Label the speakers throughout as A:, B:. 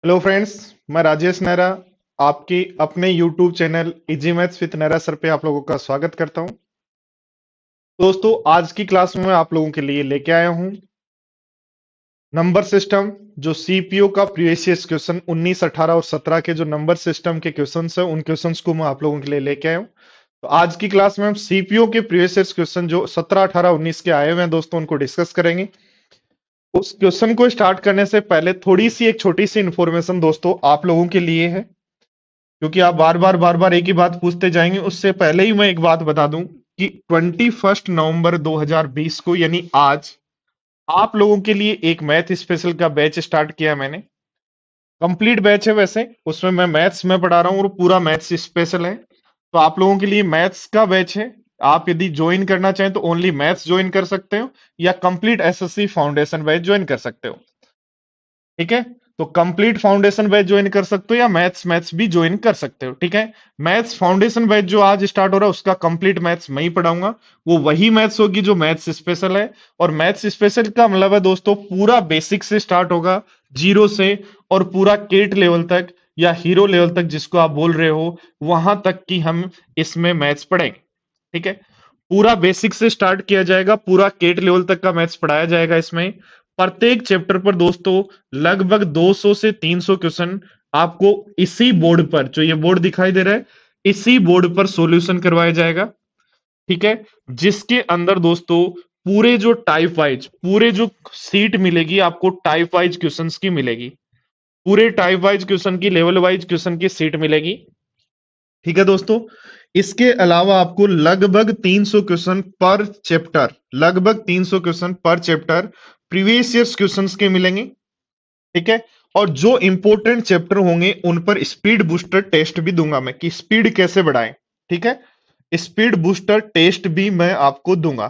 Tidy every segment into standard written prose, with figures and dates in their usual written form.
A: Hello friends. मैं राजेश नेहरा आपके अपने YouTube channel easy maths with Nehra sir पे आप लोगों का स्वागत करता हूं। दोस्तों, आज की क्लास में मैं आप लोगों के लिए लेके आया हूं नंबर सिस्टम। जो सीपीयू का प्रीवियस क्वेश्चन 19, 18 और 17 के जो नंबर सिस्टम के क्वेश्चंस हैं, उन क्वेश्चंस को मैं आप लोगों के लिए लेके आया हूं। तो आज की क्लास में हम सीपीयू के प्रीवियस क्वेश्चन जो 17, 18, 19 के आए हुए हैं दोस्तों, उनको डिस्कस करेंगे। उस क्वेश्चन को स्टार्ट करने से पहले थोड़ी सी एक छोटी सी इंफॉर्मेशन दोस्तों आप लोगों के लिए है, क्योंकि आप बार बार एक ही बात पूछते जाएंगे। उससे पहले ही मैं एक बात बता दूं कि 21 नवंबर 2020 को यानी आज आप लोगों के लिए एक मैथ स्पेशल का बैच स्टार्ट किया मैंने। कंप्लीट बैच है वैसे, उसमें मैं मैथ्स में पढ़ा रहा हूँ और पूरा मैथ्स स्पेशल है। तो आप लोगों के लिए मैथ्स का बैच है। आप यदि ज्वाइन करना चाहें तो ओनली मैथ्स ज्वाइन कर सकते हो, या complete SSC foundation batch join कर सकते हो। ठीक है, तो कंप्लीट फाउंडेशन बैच ज्वाइन कर सकते हो या मैथ्स मैथ्स भी ज्वाइन कर सकते हो। ठीक है, मैथ्स फाउंडेशन बैच जो आज स्टार्ट हो रहा है उसका कंप्लीट मैथ्स मैं ही पढ़ाऊंगा। वो वही मैथ्स होगी जो मैथ्स स्पेशल है। और मैथ्स स्पेशल का मतलब है दोस्तों, पूरा बेसिक से स्टार्ट होगा, जीरो से, और पूरा केट लेवल तक या हीरो लेवल तक जिसको आप बोल रहे हो, वहां तक की हम इसमें मैथ्स पढ़ेंगे। ठीक है, पूरा बेसिक से स्टार्ट किया जाएगा, पूरा केट लेवल तक का मैथ्स पढ़ाया जाएगा इसमें। प्रत्येक चैप्टर पर दोस्तों लगभग 200 से 300 क्वेश्चन आपको इसी बोर्ड पर, जो ये बोर्ड दिखाई दे रहा है, इसी बोर्ड पर सॉल्यूशन करवाया जाएगा। ठीक है, जिसके अंदर दोस्तों पूरे जो टाइप वाइज, पूरे जो सीट मिलेगी आपको, टाइप वाइज क्वेश्चंस की मिलेगी। पूरे टाइप वाइज क्वेश्चन की, लेवल वाइज क्वेश्चन की सीट मिलेगी। ठीक है दोस्तों, इसके अलावा आपको लगभग 300 क्वेश्चन पर चैप्टर, लगभग 300 क्वेश्चन पर चैप्टर प्रीवियस ईयर्स क्वेश्चंस के मिलेंगे। ठीक है, और जो इंपॉर्टेंट चैप्टर होंगे उन पर स्पीड बूस्टर टेस्ट भी दूंगा मैं, कि स्पीड कैसे बढ़ाएं। ठीक है, स्पीड बूस्टर टेस्ट भी मैं आपको दूंगा।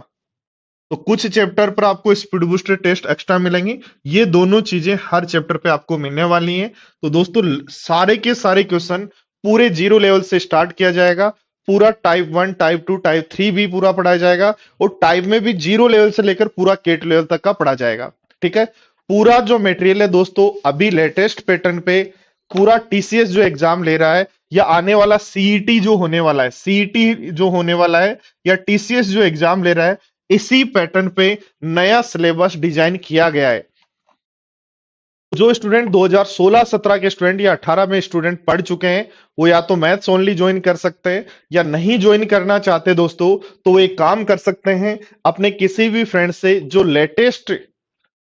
A: तो कुछ चैप्टर पर आपको स्पीड बूस्टर टेस्ट एक्स्ट्रा मिलेंगे। ये दोनों चीजें हर चैप्टर पे आपको मिलने वाली हैं। तो दोस्तों, सारे के सारे क्वेश्चन पूरे जीरो लेवल से स्टार्ट किया जाएगा। पूरा टाइप 1, टाइप 2, टाइप 3 भी पूरा पढ़ाया जाएगा, और टाइप में भी जीरो लेवल से लेकर पूरा केट लेवल तक का पढ़ा जाएगा। ठीक है, पूरा जो मटेरियल है दोस्तों, अभी लेटेस्ट पैटर्न पे पूरा टीसीएस जो एग्जाम ले रहा है, या आने वाला सीईटी जो होने वाला है, सीईटी जो होने वाला है, या टीसीएस जो एग्जाम ले रहा है, इसी पैटर्न पे नया सिलेबस डिजाइन किया गया है। जो स्टूडेंट 2016-17 के स्टूडेंट या 18 में स्टूडेंट पढ़ चुके हैं, वो या तो मैथ्स ओनली ज्वाइन कर सकते हैं, या नहीं ज्वाइन करना चाहते दोस्तों, तो वो एक काम कर सकते हैं, अपने किसी भी फ्रेंड से जो लेटेस्ट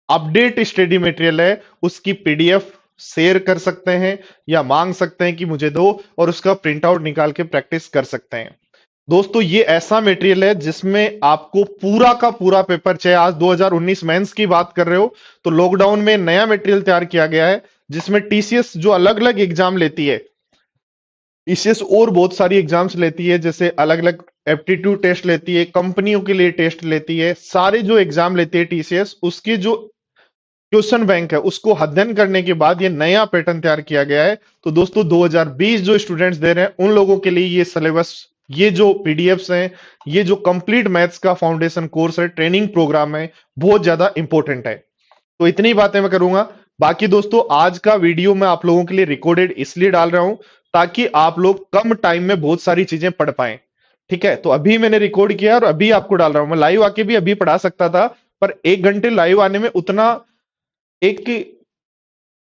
A: अपडेट स्टडी मटेरियल है उसकी पीडीएफ शेयर कर सकते हैं, या मांग सकते हैं कि मुझे दो, और उसका प्रिंट आउट निकाल के प्रैक्टिस कर सकते हैं। दोस्तों, ये ऐसा मटेरियल है जिसमें आपको पूरा का पूरा पेपर, चाहे आज 2019 मेंस की बात कर रहे हो, तो लॉकडाउन में नया मटेरियल तैयार किया गया है, जिसमें टीसीएस जो अलग अलग एग्जाम लेती है, टीसीएस और बहुत सारी एग्जाम्स लेती है, जैसे अलग अलग एप्टीट्यूड टेस्ट लेती है, कंपनियों के लिए टेस्ट लेती है, सारे जो एग्जाम लेती है टीसीएस, उसके जो क्वेश्चन बैंक है उसको अध्ययन करने के बाद ये नया पैटर्न तैयार किया गया है। तो दोस्तों, 2020 जो स्टूडेंट्स दे रहे हैं उन लोगों के लिए ये सिलेबस, ये जो पीडीएफ्स हैं, ये जो कंप्लीट मैथ्स का फाउंडेशन कोर्स है, ट्रेनिंग प्रोग्राम है, बहुत ज्यादा इंपॉर्टेंट है। तो इतनी बातें मैं करूंगा। बाकी दोस्तों, आज का वीडियो मैं आप लोगों के लिए रिकॉर्डेड इसलिए डाल रहा हूं ताकि आप लोग कम टाइम में बहुत सारी चीजें पढ़ पाएं। ठीक है, तो अभी मैंने रिकॉर्ड किया और अभी आपको डाल रहा हूं। मैं लाइव आके भी अभी पढ़ा सकता था, पर 1 घंटे लाइव आने में उतना एक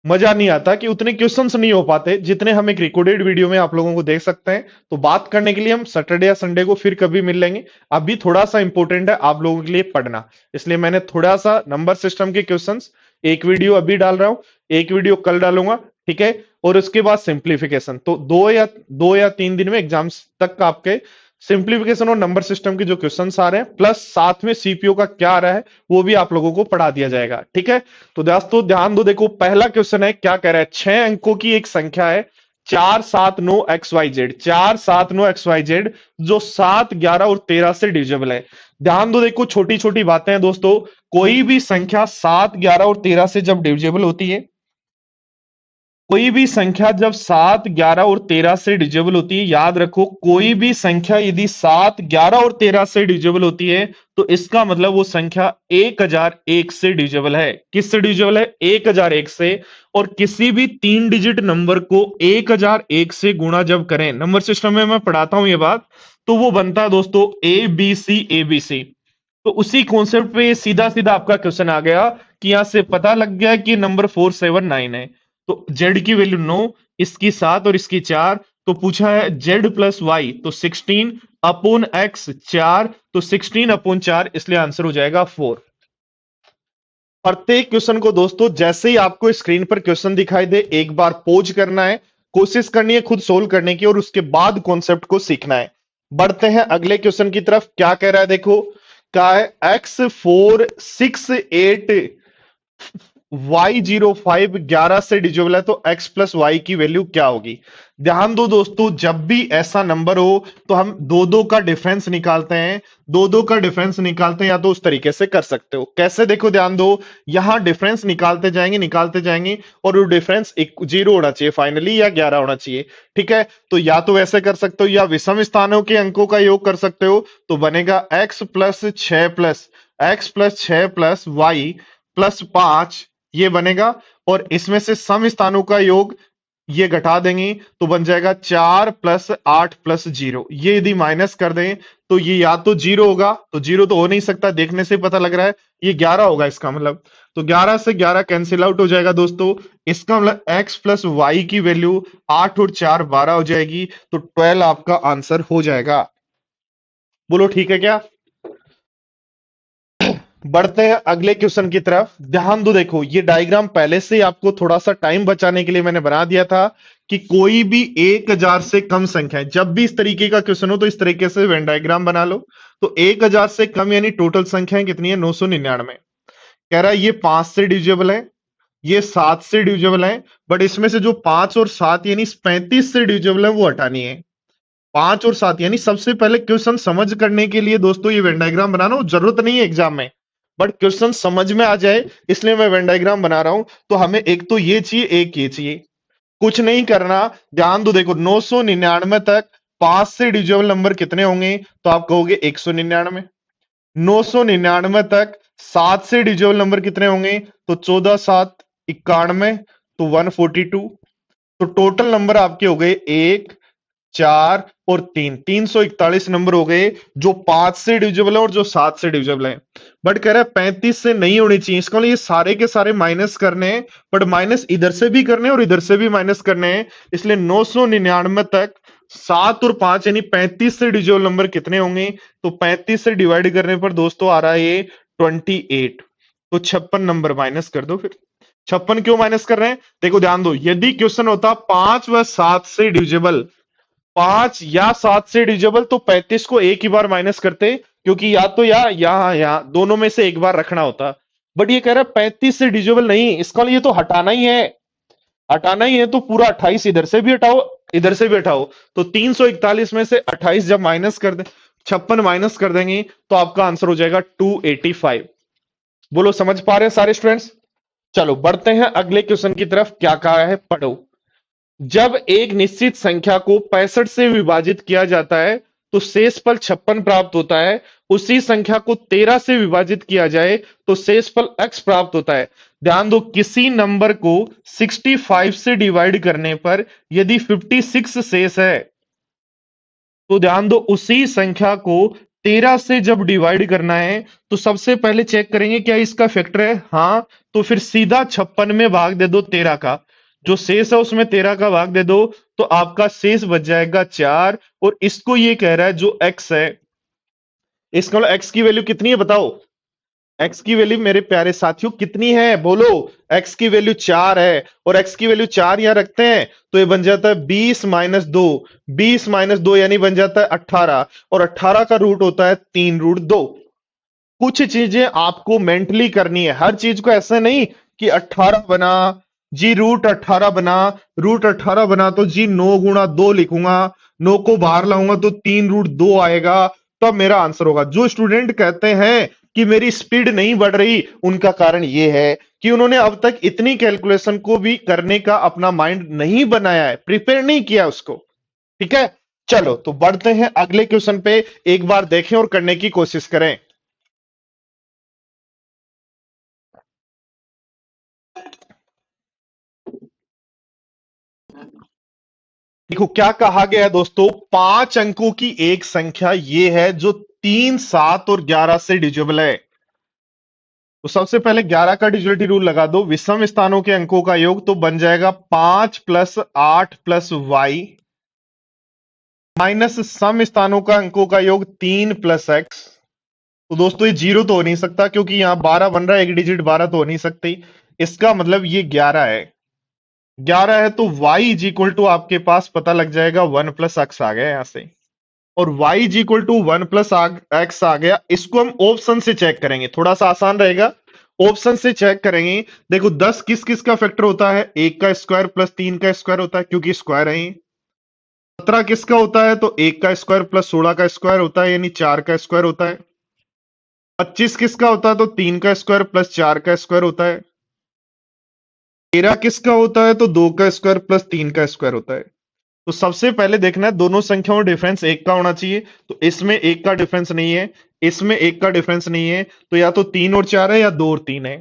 A: मजा नहीं आता, कि उतने क्वेश्चंस नहीं हो पाते जितने हम एक रिकॉर्डेड वीडियो में आप लोगों को देख सकते हैं। तो बात करने के लिए हम सैटरडे या संडे को फिर कभी मिल लेंगे। अभी थोड़ा सा इंपॉर्टेंट है आप लोगों के लिए पढ़ना, इसलिए मैंने थोड़ा सा नंबर सिस्टम के क्वेश्चंस, एक वीडियो अभी डाल रहा हूं, एक वीडियो कल डालूंगा। ठीक है, और उसके बाद सिंप्लीफिकेशन, तो 2 या 3 दिन में एग्जाम्स तक का आपके सिंप्लीफिकेशन और नंबर सिस्टम के जो क्वेश्चंस आ रहे हैं, प्लस साथ में सीपीयू का क्या आ रहा है, वो भी आप लोगों को पढ़ा दिया जाएगा। ठीक है, तो दोस्तों ध्यान दो, देखो पहला क्वेश्चन है, क्या कह रहा है, 6 अंकों की एक संख्या है 4, 7, 9 XYZ, 4, 7, 9 XYZ, जो 7, 11 और 13 से डिविजिबल है। ध्यान दो, देखो छोटी छोटी बातें हैं दोस्तों, कोई भी संख्या 7, 11 और 13 से जब डिविजिबल होती है, कोई भी संख्या जब 7, 11 और 13 से डिविजिबल होती है, याद रखो कोई भी संख्या यदि 7, 11 और 13 से डिविजिबल होती है तो इसका मतलब वो संख्या 1001 से डिविजिबल है। किससे डिविजिबल है? 1001 से। और किसी भी 3 डिजिट नंबर को 1001 से गुणा जब करें, नंबर सिस्टम में मैं पढ़ाता हूं ये बात, तो वो बनता है दोस्तों ABC। तो उसी कॉन्सेप्ट पे सीधा सीधा आपका क्वेश्चन आ गया कि यहां से पता लग गया कि नंबर 479 है। तो जेड की वैल्यू 9, इसकी 7 और इसकी 4। तो पूछा है जेड प्लस वाई, तो 16 अपॉन एक्स 4, तो 16 अपॉन 4, इसलिए आंसर हो जाएगा 4। प्रत्येक क्वेश्चन को दोस्तों जैसे ही आपको स्क्रीन पर क्वेश्चन दिखाई दे एक बार पॉज करना है, कोशिश करनी है खुद सोल्व करने की और उसके बाद कॉन्सेप्ट को सीखना है। बढ़ते हैं अगले क्वेश्चन की तरफ। क्या कह रहा है देखो, क्या है x468 y05 11 से डिविजिबल है, तो x प्लस वाई की वैल्यू क्या होगी? ध्यान दो दोस्तों, जब भी ऐसा नंबर हो तो हम दो दो का डिफरेंस निकालते हैं। दो दो का डिफरेंस निकालते हैं, या तो उस तरीके से कर सकते हो। कैसे? देखो ध्यान दो, यहां डिफरेंस निकालते जाएंगे और वो डिफरेंस 0 होना चाहिए फाइनली, या 11 होना चाहिए। ठीक है, तो या तो वैसे कर सकते हो या विषम स्थानों के अंकों का योग कर सकते हो। तो बनेगा x प्लस 6 प्लस वाई प्लस 5, ये बनेगा। और इसमें से सम स्थानों का योग ये घटा देंगे तो बन जाएगा 4 प्लस 8 प्लस 0। ये यदि माइनस कर दें तो ये या तो 0 होगा, तो 0 तो हो नहीं सकता, देखने से पता लग रहा है ये 11 होगा इसका मतलब। तो 11 से 11 कैंसिल आउट हो जाएगा दोस्तों। इसका मतलब x प्लस वाई की वैल्यू 8 और 4 12 हो जाएगी, तो 12 आपका आंसर हो जाएगा। बोलो ठीक है क्या? बढ़ते हैं अगले क्वेश्चन की तरफ। ध्यान दो, देखो ये डायग्राम पहले से ही आपको थोड़ा सा टाइम बचाने के लिए मैंने बना दिया था कि कोई भी 1000 से कम संख्या है, जब भी इस तरीके का क्वेश्चन हो तो इस तरीके से वेन डायग्राम बना लो। तो 1000 से कम यानी टोटल संख्या कितनी है? 999। कह रहा है ये 5 से डिविजिबल है, ये 7 से डिविजिबल है, बट इसमें से जो 5 और 7 यानी 35 से डिविजिबल है वो हटानी है। 5 और 7 यानी सबसे पहले क्वेश्चन समझ करने के लिए दोस्तों ये वेन डायग्राम बनाना जरूरत नहीं है एग्जाम में, बट क्वेश्चन समझ में आ जाए इसलिए मैं वेन डायग्राम बना रहा हूं। तो हमें एक तो ये चाहिए, एक ये चाहिए, कुछ नहीं करना। ध्यान दो, देखो 999 तक 5 से डिविजिबल नंबर कितने होंगे? तो आप कहोगे 199। 999 तक 7 से डिविजिबल नंबर कितने होंगे? तो 14 7 91, तो 142। तो टोटल नंबर आपके हो गए 1 4 और 3, 341 नंबर हो गए जो 5 से डिविजिबल है और जो 7 से डिविजिबल है। बट कह रहा है 35 से नहीं होनी चाहिए, इसका मतलब ये सारे के सारे माइनस करने हैं, बट माइनस इधर से भी करने हैं और इधर से भी माइनस करने हैं। इसलिए 999 तक 7 और 5 यानी 35 से डिविजिबल नंबर कितने होंगे? तो 35 से डिवाइड करने पर दोस्तों आ रहा है ये 28। तो 56 नंबर माइनस कर दो फिर। 56 क्यों माइनस कर रहे हैं? देखो ध्यान दो, यदि क्वेश्चन होता 5 व 7 से डिविजिबल, 5 या 7 से डिविजिबल, तो 35 को एक ही बार माइनस करते, क्योंकि या तो या दोनों में से एक बार रखना होता। बट ये कह रहा है 35 से डिविजिबल नहीं, इसका लिए तो हटाना ही है। हटाना ही है तो पूरा 28 इधर से भी हटाओ, इधर से भी हटाओ। तो 341 में से 28 जब माइनस कर दे, 56 माइनस कर देंगे तो आपका आंसर हो जाएगा 285। बोलो समझ पा रहे हैं सारे स्टूडेंट्स? चलो बढ़ते हैं अगले क्वेश्चन की तरफ। क्या कहा है पढ़ो। जब एक निश्चित संख्या को 65 से विभाजित किया जाता है तो शेषफल 56 प्राप्त होता है। उसी संख्या को 13 से विभाजित किया जाए तो शेषफल x प्राप्त होता है। ध्यान दो, किसी नंबर को 65 से डिवाइड करने पर यदि 56 शेष है, तो ध्यान दो उसी संख्या को 13 से जब डिवाइड करना है तो सबसे पहले चेक करेंगे क्या इसका फैक्टर है। हाँ, तो फिर सीधा 56 में भाग दे दो 13 का, जो शेष है उसमें 13 का भाग दे दो, तो आपका शेष बच जाएगा 4। और इसको ये कह रहा है जो x है, इसका मतलब x की वैल्यू कितनी है बताओ? x की वैल्यू मेरे प्यारे साथियों कितनी है? बोलो। x की वैल्यू 4 है, और x की वैल्यू 4 यहां रखते हैं तो ये बन जाता है 20 माइनस 2। 20 माइनस 2 यानी बन जाता है 18, और 18 का रूट होता है 3√2। कुछ चीजें आपको मेंटली करनी है, हर चीज को ऐसे नहीं कि 18 बना जी रूट 18 बना, रूट 18 बना तो जी 9 गुणा 2 लिखूंगा, 9 को बाहर लाऊंगा तो 3√2 आएगा, तब मेरा आंसर होगा। जो स्टूडेंट कहते हैं कि मेरी स्पीड नहीं बढ़ रही, उनका कारण यह है कि उन्होंने अब तक इतनी कैलकुलेशन को भी करने का अपना माइंड नहीं बनाया है, प्रिपेयर नहीं किया उसको। ठीक है, चलो तो बढ़ते हैं अगले क्वेश्चन पे, एक बार देखें और करने की कोशिश करें। देखो क्या कहा गया है दोस्तों, 5 अंकों की एक संख्या ये है जो 3, 7 और 11 से डिविजिबल है। तो सबसे पहले 11 का डिविजिबिलिटी रूल लगा दो, विषम स्थानों के अंकों का योग तो बन जाएगा 5 प्लस 8 प्लस वाई, माइनस सम स्थानों का अंकों का योग 3 प्लस एक्स। तो दोस्तों ये 0 तो हो नहीं सकता क्योंकि यहां 12 बन रहा है, एक डिजिट 12 तो हो नहीं सकती, इसका मतलब ये 11 है। 11 है तो y इज इक्वल टू आपके पास पता लग जाएगा 1 प्लस एक्स आ गया यहां से, और y is equal to 1 plus X आ गया। इसको हम ऑप्शन से चेक करेंगे, थोड़ा सा आसान रहेगा, ऑप्शन से चेक करेंगे। देखो 10 किस किस का फैक्टर होता है, 1 का स्क्वायर प्लस 3 का स्क्वायर होता है क्योंकि स्क्वायर है ये। 17 किसका होता है, तो 1 का स्क्वायर प्लस 16 का स्क्वायर होता है यानी 4 का स्क्वायर होता है। 25 किसका होता है, तो 3 का स्क्वायर प्लस 4 का स्क्वायर होता है। 13 किसका होता है, तो 2 का स्क्वायर प्लस 3 का स्क्वायर होता है। तो सबसे पहले देखना है दोनों संख्याओं में डिफरेंस एक का होना चाहिए, तो इसमें एक का डिफरेंस नहीं है, इसमें एक का डिफरेंस नहीं है, तो या तो 3 और 4 है या 2 और 3 है।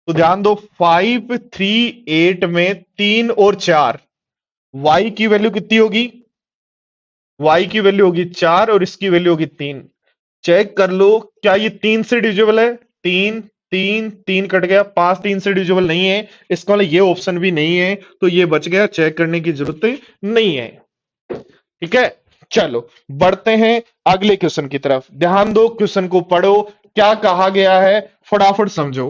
A: तो ध्यान दो 5, 3, 8 में 3 और 4, y की वैल्यू कितनी होगी, y की वैल्यू होगी 4 और इसकी वैल्यू होगी 3। चेक कर लो क्या ये 3 से डिविजिबल है, 3, 3, 3 कट गया, 5 3 से डिविजिबल नहीं है, इसका मतलब ये ऑप्शन भी नहीं है, तो ये बच गया, चेक करने की जरूरत नहीं है। ठीक है, चलो बढ़ते हैं अगले क्वेश्चन की तरफ। ध्यान दो, क्वेश्चन को पढ़ो, क्या कहा गया है फटाफट समझो।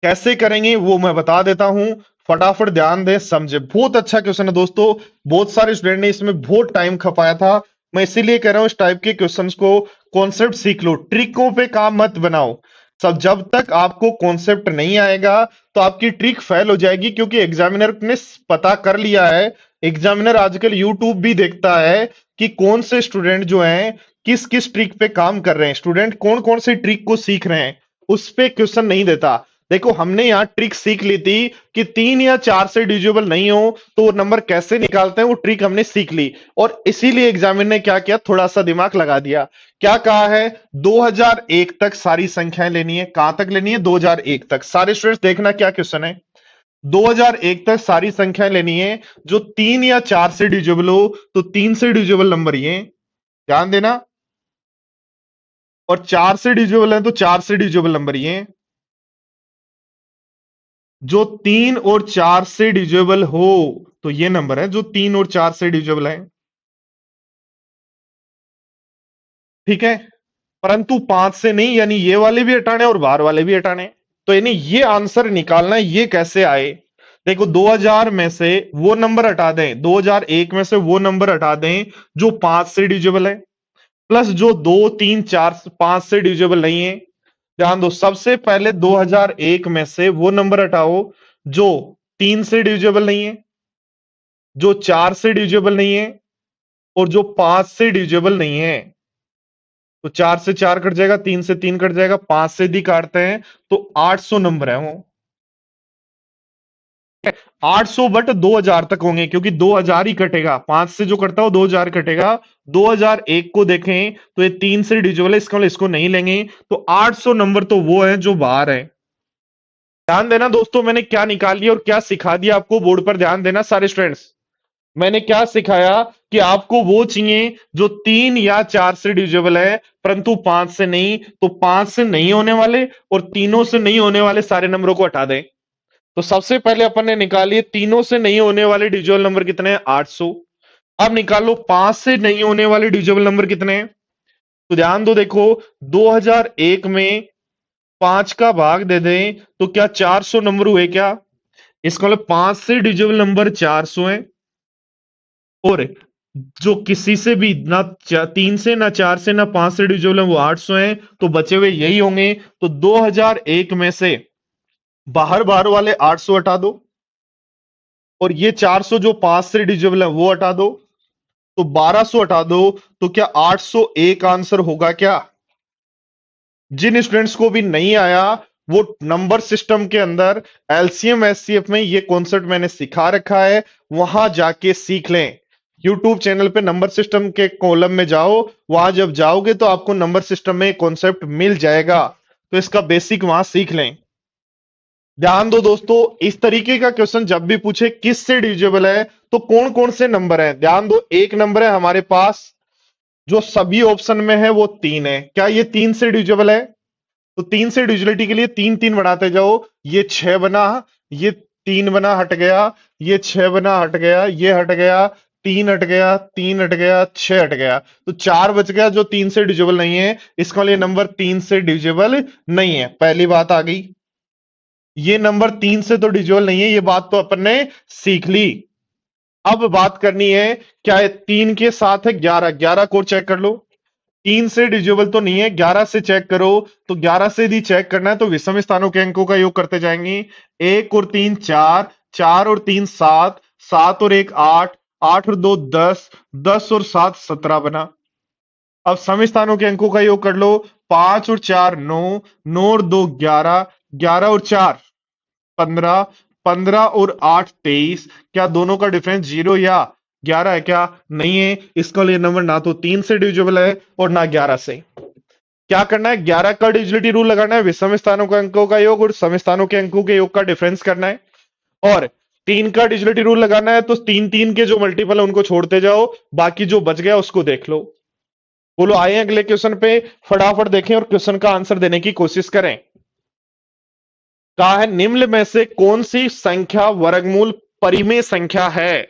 A: कैसे करेंगे वो मैं बता देता हूं, फटाफट ध्यान दे समझे। बहुत अच्छा क्वेश्चन है दोस्तों, बहुत सारे स्टूडेंट ने इसमें बहुत टाइम खपाया था, मैं इसीलिए कह रहा हूं इस टाइप के क्वेश्चंस को कॉन्सेप्ट सीख लो, ट्रिकों पे काम मत बनाओ। सब जब तक आपको कॉन्सेप्ट नहीं आएगा तो आपकी ट्रिक फेल हो जाएगी, क्योंकि एग्जामिनर ने पता कर लिया है, एग्जामिनर आजकल यूट्यूब भी देखता है कि कौन से स्टूडेंट जो हैं किस किस ट्रिक पे काम कर रहे हैं, स्टूडेंट कौन कौन से ट्रिक को सीख रहे हैं, उस पे क्वेश्चन नहीं देता। देखो हमने यहां ट्रिक सीख ली थी कि 3 या 4 से डिविजिबल नहीं हो तो वो नंबर कैसे निकालते हैं, वो ट्रिक हमने सीख ली, और इसीलिए एग्जामिनर ने क्या किया, थोड़ा सा दिमाग लगा दिया। क्या कहा है, 2001 तक सारी संख्याएं लेनी है, कहां तक लेनी है, 2001 तक। सारे स्टूडेंट्स देखना क्या क्वेश्चन है, 2001 तक सारी संख्याएं लेनी है, जो 3 या 4 से डिविजिबल हो, तो 3 से डिविजिबल नंबर ये, ध्यान देना, और 4 से डिविजिबल है तो 4 से डिविजिबल नंबर ये, जो 3 और 4 से डिविजिबल हो, तो ये नंबर है जो 3 और 4 से डिविजिबल है। ठीक है, परंतु 5 से नहीं, यानी ये वाले भी हटाने और बाहर वाले भी हटाने। तो यानी ये आंसर निकालना है, ये कैसे आए। देखो 2000 में से वो नंबर हटा दें, 2001 में से वो नंबर हटा दें जो 5 से डिविजिबल है, प्लस जो 2, 3, 4, 5 से डिविजिबल नहीं है। ध्यान दो, सबसे पहले 2001 में से वो नंबर हटाओ जो 3 से डिविजिबल नहीं है, जो 4 से डिविजिबल नहीं है, और जो 5 से डिविजिबल नहीं है। तो 4 से 4 कट जाएगा, 3 से 3 कट जाएगा, 5 से भी काटते हैं तो 800 नंबर है वो। 800 बट 2000 तक होंगे, क्योंकि 2000 ही कटेगा, 5 से जो कटता है वो 2000 कटेगा। 2001 को देखें तो ये 3 से डिविजिबल है, इसका मतलब इसको नहीं लेंगे, तो 800 नंबर तो वो है जो बाहर है। ध्यान देना दोस्तों, मैंने क्या निकाल लिया और क्या सिखा दिया आपको, बोर्ड पर ध्यान देना सारे स्टूडेंट्स। मैंने क्या सिखाया कि आपको वो चाहिए जो 3 या 4 से डिविजिबल है, परंतु 5 से नहीं, तो 5 से नहीं होने वाले और तीनों से नहीं होने वाले सारे नंबरों को हटा दें। तो सबसे पहले अपन ने निकाली तीनों से नहीं होने वाले डिविजिबल नंबर कितने हैं, 800। अब निकालो 5 से नहीं होने वाले डिविजिबल नंबर कितने हैं। तो ध्यान दो, देखो 2001 में 5 का भाग दे दें तो क्या 400 नंबर हुए क्या, इसका मतलब 5 से डिविजिबल नंबर 400 है, और जो किसी से भी ना 3 से ना 4 से ना 5 से डिविजिबल है वो 800 है, तो बचे हुए यही होंगे। तो 2001 में से बाहर बाहर वाले 800 हटा दो, और ये 400 जो 5 से डिविजिबल है वो हटा दो, तो 1200 हटा दो, तो क्या 801 आंसर होगा क्या, जिन स्टूडेंट्स को भी नहीं आया वो नंबर सिस्टम के अंदर एलसीएम एचसीएफ में ये कॉन्सेप्ट मैंने सिखा रखा है, वहां जाके सीख लें। यूट्यूब चैनल पे नंबर सिस्टम के कॉलम में जाओ, वहां जब जाओगे तो आपको नंबर सिस्टम में कॉन्सेप्ट मिल जाएगा, तो इसका बेसिक वहां सीख लें। ध्यान दो दोस्तों, इस तरीके का क्वेश्चन जब भी पूछे किस से डिविजिबल है तो कौन कौन से नंबर है, ध्यान दो। एक नंबर है हमारे पास जो सभी ऑप्शन में है, वो 3 है। क्या ये 3 से डिविजिबल है? तो 3 से डिविजिबिलिटी के लिए 3 3 बढ़ाते जाओ, ये 6 बना, ये 3 बना हट गया, ये 6 बना हट गया, ये हट गया, 3 हट गया, 3 हट गया, 6 हट गया, तो 4 बच गया जो 3 से डिविजिबल नहीं है। इसका लिए नंबर 3 से डिविजिबल नहीं है, पहली बात आ गई। ये नंबर 3 से तो डिविजिबल नहीं है, ये बात तो अपन ने सीख ली। अब बात करनी है, क्या है 3 के साथ है 11, 11 को चेक कर लो। 3 से डिविजिबल तो नहीं है, 11 से चेक करो। तो 11 से यदि चेक करना है तो विषम स्थानों के अंकों का योग करते जाएंगे। 1 और 3 4, 4 और 3 7, 7 और 1 8, 8 और 2 10, 10 और 7 17 बना। अब सम स्थानों के अंकों का योग कर लो। 5 और 4 9, 9 और 2 11, 11 और 4 15, 15 और 8 23। क्या दोनों का डिफरेंस 0 या 11 है? क्या नहीं है। इसका लिए नंबर ना तो 3 से डिविजिबल है और ना 11 से। क्या करना है, 11 का डिविजिबिलिटी रूल लगाना है, विषम स्थानों के अंकों का योग और सम स्थानों के अंकों के योग का डिफरेंस करना है। और 3 का डिविजिबिलिटी रूल लगाना है, तो 3 3 के जो मल्टीपल है उनको छोड़ते जाओ, बाकी जो बच गया उसको देख लो। बोलो आए हैं अगले क्वेश्चन पे, फटाफट देखें और क्वेश्चन का आंसर देने की कोशिश करें। कहा है निम्न में से कौन सी संख्या वर्गमूल परिमेय संख्या है?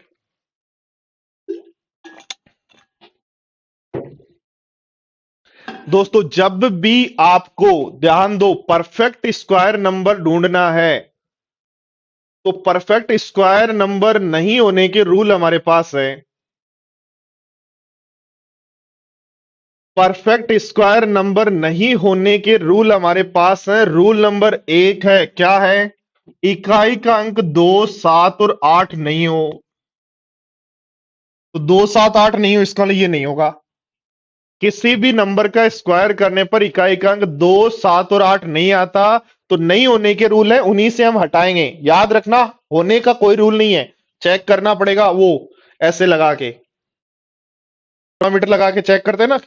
A: दोस्तों जब भी आपको, ध्यान दो, परफेक्ट स्क्वायर नंबर ढूंढना है तो परफेक्ट स्क्वायर नंबर नहीं होने के रूल हमारे पास है। परफेक्ट स्क्वायर नंबर नहीं होने के रूल हमारे पास है। रूल नंबर 1 है, क्या है? इकाई का अंक 2 7 और 8 नहीं हो। तो 2 7 8 नहीं हो, इसका लिए नहीं होगा। किसी भी नंबर का स्क्वायर करने पर इकाई का अंक 2 7 और 8 नहीं आता, तो नहीं होने के रूल है, उन्हीं से हम हटाएंगे। याद रखना, होने का कोई रूल नहीं है, चेक करना पड़ेगा। वो ऐसे लगा के, थर्मामीटर लगा के चेक करते हैं ना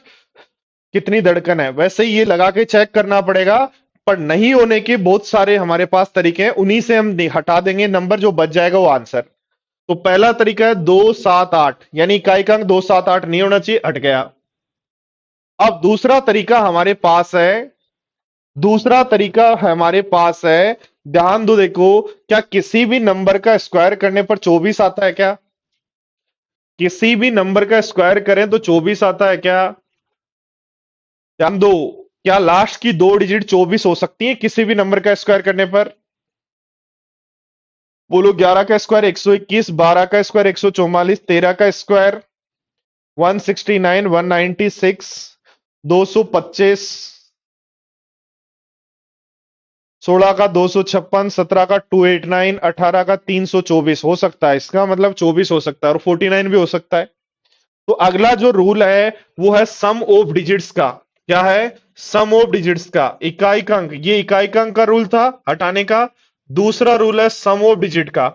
A: कितनी धड़कन है, वैसे ही ये लगा के चेक करना पड़ेगा। पर नहीं होने के बहुत सारे हमारे पास तरीके हैं, उन्हीं से हम हटा देंगे, नंबर जो बच जाएगा वो आंसर। तो पहला तरीका है 2 7 8, यानी इकाई का अंक 2 7 8 नहीं होना चाहिए, हट गया। अब दूसरा तरीका हमारे पास है, दूसरा तरीका हमारे पास है, ध्यान दो, देखो, क्या किसी भी नंबर का स्क्वायर करने पर 24 आता है? क्या किसी भी नंबर का स्क्वायर करें तो 24 आता है? क्या ध्यान दो, क्या लास्ट की दो डिजिट 24 हो सकती है किसी भी नंबर का स्क्वायर करने पर? बोलो 11 का स्क्वायर 121, 12 का स्क्वायर 144, 13 का स्क्वायर 169, 196, 225, 16 का 256, 17 का 289, 18 का 324 हो सकता है। इसका मतलब 24 हो सकता है और 49 भी हो सकता है। तो अगला जो रूल है वो है सम ऑफ डिजिट्स का। क्या है? सम ऑफ डिजिट्स का, इकाई का अंक। ये इकाई का अंक का रूल था हटाने का। दूसरा रूल है सम ऑफ डिजिट का।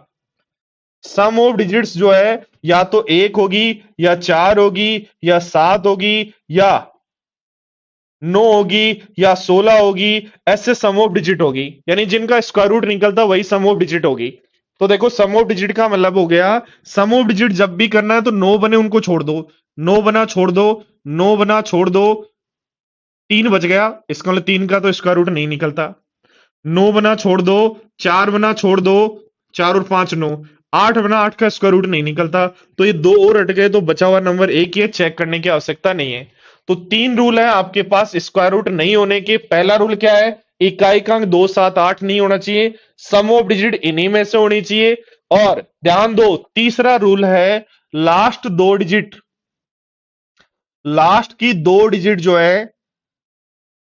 A: सम ऑफ डिजिट्स जो है या तो 1 होगी, या 4 होगी, या 7 होगी, या 9 होगी, या 16 होगी। ऐसे सम ऑफ डिजिट होगी, यानी जिनका स्क्वायर रूट निकलता वही सम ऑफ डिजिट होगी। तो देखो सम ऑफ डिजिट का मतलब हो गया, सम ऑफ डिजिट जब भी करना है तो 9 बने उनको छोड़ दो, 9 बना छोड़ दो, 9 बना छोड़ दो, 3 बच गया। इसका मतलब 3 का तो स्क्वायर रूट नहीं निकलता। 9 बना छोड़ दो, 4 बना छोड़ दो, 4 और 5 9, 8 बना, 8 का स्क्वायर रूट नहीं निकलता। तो ये दो और हट गए, तो बचा हुआ नंबर एक ही है, चेक करने की आवश्यकता नहीं है। तो 3 रूल है आपके पास स्क्वायर रूट नहीं होने के। पहला रूल क्या है? इकाई का अंक 2 7 8 नहीं होना चाहिए, सम ऑफ डिजिट इन्हीं में से होनी चाहिए। और ध्यान दो, तीसरा रूल है लास्ट दो डिजिट, लास्ट की दो डिजिट जो है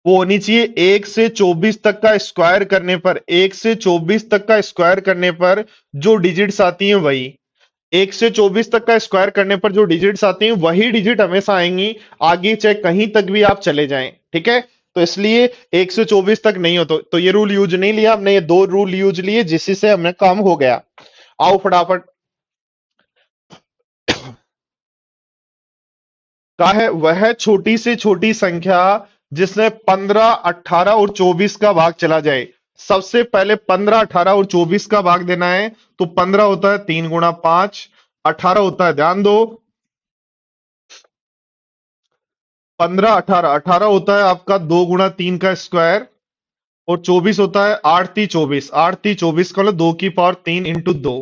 A: वो होनी चाहिए 1 से 24 तक का स्क्वायर करने पर, 1 से 24 तक का स्क्वायर करने पर जो डिजिट्स आती हैं वही, 1 से 24 तक का स्क्वायर करने पर जो डिजिट्स आती हैं वही डिजिट हमेशा आएंगी, आगे चाहे कहीं तक भी आप चले जाएं। ठीक है, तो इसलिए 124 तक नहीं हो तो ये रूल यूज नहीं लिया हमने, ये दो रूल यूज लिए जिससे से हमने काम हो गया। आओ फटाफट, क्या है वह छोटी से छोटी संख्या जिसमें 15, 18 और 24 का भाग चला जाए। सबसे पहले 15, 18 और 24 का भाग देना है। तो 15 होता है 3 गुणा 5, 18 होता है, ध्यान दो, 15, 18, 18 होता है आपका 2 गुणा 3 का स्क्वायर, और 24 होता है 8 ती 24, 8 ती 24 का मतलब 2 की पावर 3 इंटू 2।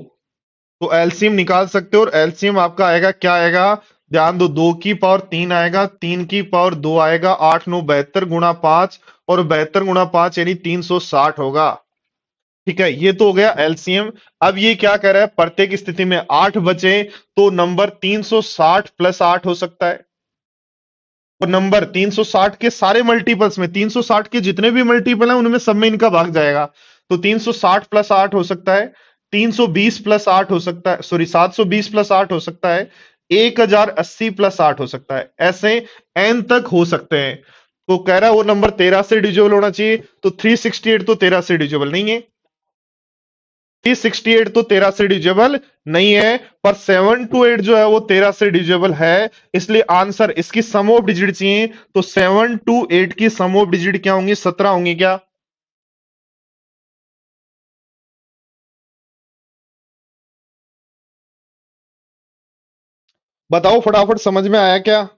A: तो एलसीएम निकाल सकते हो, और एलसीएम आपका आएगा, क्या आएगा, ध्यान दो, 2 की पावर 3 आएगा, 3 की पावर 2 आएगा, 8 9 72 गुणा 5, और 72 गुणा 5 यानी 360 होगा। ठीक है, ये तो हो गया एलसीएम। अब ये क्या कह रहा है, प्रत्येक स्थिति में 8 बचे, तो नंबर 360 प्लस 8 हो सकता है। और नंबर 360 के सारे मल्टीपल्स में, 360 के जितने भी मल्टीपल हैं उनमें सब में इनका भाग जाएगा। तो 360 प्लस 8 हो सकता है, 320 प्लस 8 हो सकता है, सॉरी 720 प्लस 8 हो सकता है, 1080 प्लस 8 हो सकता है, ऐसे एन तक हो सकते हैं। तो कह रहा है वो नंबर 13 से डिविजिबल होना चाहिए, तो 368 तो 13 से डिविजिबल नहीं है, 368 तो 13 से डिविजिबल नहीं है, पर 7 to 8 जो है वो 13 से डिविजिबल है। इसलिए आंसर इसकी सम ऑफ डिजिट चाहिए, तो 7 to 8 की सम ऑफ डिजिट क्या होंगी, 17 होंगी क्या। बताओ फटाफट, समझ में आया क्या।